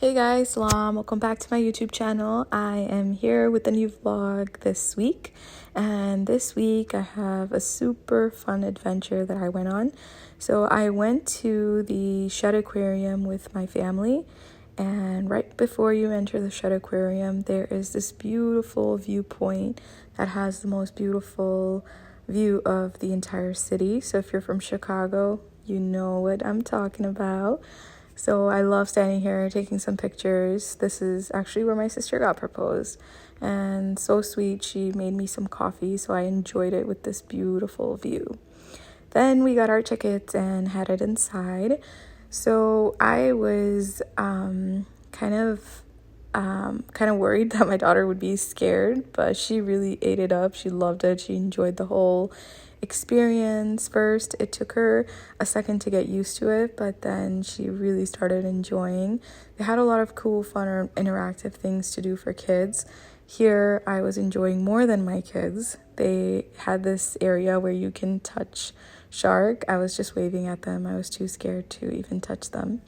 Hey guys, Salam. Welcome back to my YouTube channel. I am here with a new vlog this week, and this week I have a super fun adventure that I went on. So I went to the Shedd Aquarium with my family, and right before you enter the Shedd Aquarium, there is this beautiful viewpoint that has the most beautiful view of the entire city. So if you're from Chicago, you know what I'm talking about. So I love standing here taking some pictures. This is actually where my sister got proposed, and so sweet. She made me some coffee, so I enjoyed it with this beautiful view. Then we got our tickets and headed inside. So I was kind of worried that my daughter would be scared, but she really ate it up. She loved it. She enjoyed the whole experience. First, it took her a second to get used to it, but then she really started enjoying. They had a lot of cool, fun, or interactive things to do for kids. Here, I was enjoying more than my kids. They had this area where you can touch shark. I was just waving at them. I was too scared to even touch them.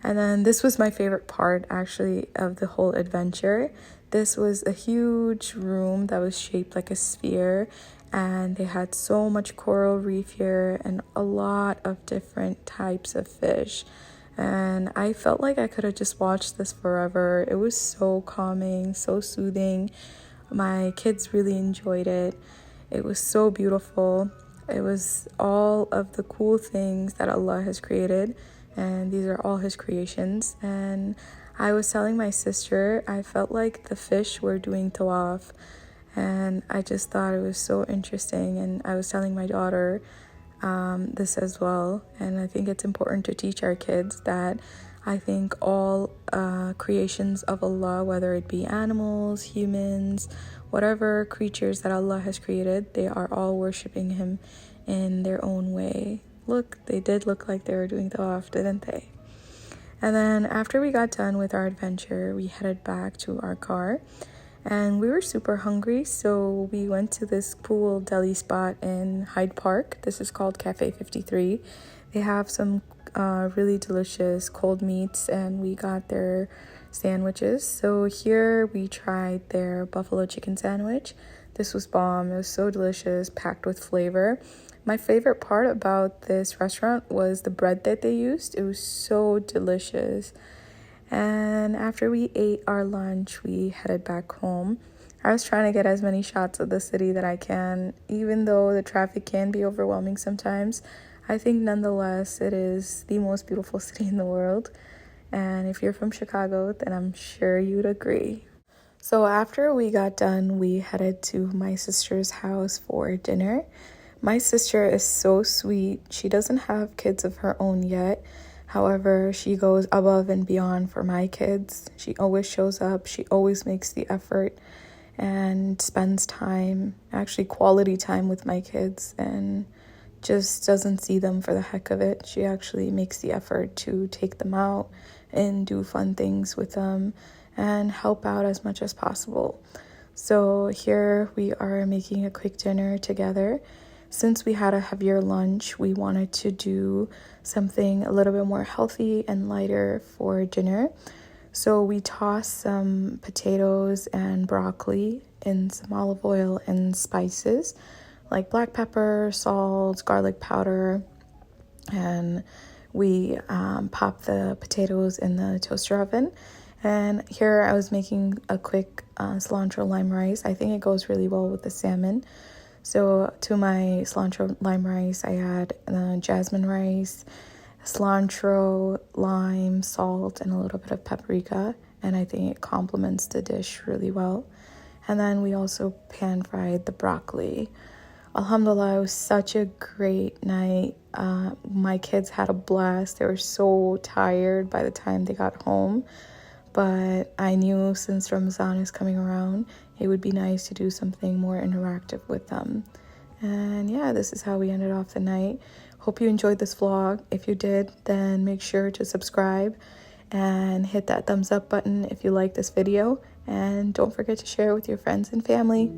And then this was my favorite part, actually, of the whole adventure. This was a huge room that was shaped like a sphere, and they had so much coral reef here and a lot of different types of fish. And I felt like I could have just watched this forever. It was so calming, so soothing. My kids really enjoyed it. It was so beautiful. It was all of the cool things that Allah has created, and these are all his creations. And I was telling my sister, I felt like the fish were doing tawaf, and I just thought it was so interesting. And I was telling my daughter this as well, and I think it's important to teach our kids that I think all creations of Allah, whether it be animals, humans, whatever creatures that Allah has created, they are all worshiping him in their own way. Look, they did look like they were doing tawaf, didn't they? And then after we got done with our adventure, we headed back to our car, and we were super hungry, so we went to this cool deli spot in Hyde Park. This is called Cafe 53. They have some really delicious cold meats, and we got their sandwiches. So here we tried their buffalo chicken sandwich. This was bomb. It was so delicious, packed with flavor. My favorite part about this restaurant was the bread that they used. It was so delicious. And after we ate our lunch, we headed back home. I was trying to get as many shots of the city that I can, even though the traffic can be overwhelming sometimes. I think nonetheless it is the most beautiful city in the world. And if you're from Chicago, then I'm sure you'd agree. So after we got done, we headed to my sister's house for dinner. My sister is so sweet. She doesn't have kids of her own yet. However, she goes above and beyond for my kids. She always shows up. She always makes the effort and spends time, actually quality time, with my kids, and just doesn't see them for the heck of it. She actually makes the effort to take them out and do fun things with them and help out as much as possible. So here we are making a quick dinner together. Since we had a heavier lunch, we wanted to do something a little bit more healthy and lighter for dinner. So we tossed some potatoes and broccoli in some olive oil and spices like black pepper, salt, garlic powder, and we popped the potatoes in the toaster oven. And here I was making a quick cilantro lime rice. I think it goes really well with the salmon. So to my cilantro lime rice, I add jasmine rice, cilantro, lime, salt, and a little bit of paprika. And I think it complements the dish really well. And then we also pan fried the broccoli. Alhamdulillah, it was such a great night. My kids had a blast. They were so tired by the time they got home. But I knew since Ramadan is coming around, it would be nice to do something more interactive with them. And yeah, this is how we ended off the night. Hope you enjoyed this vlog. If you did, then make sure to subscribe and hit that thumbs up button if you like this video. And don't forget to share with your friends and family.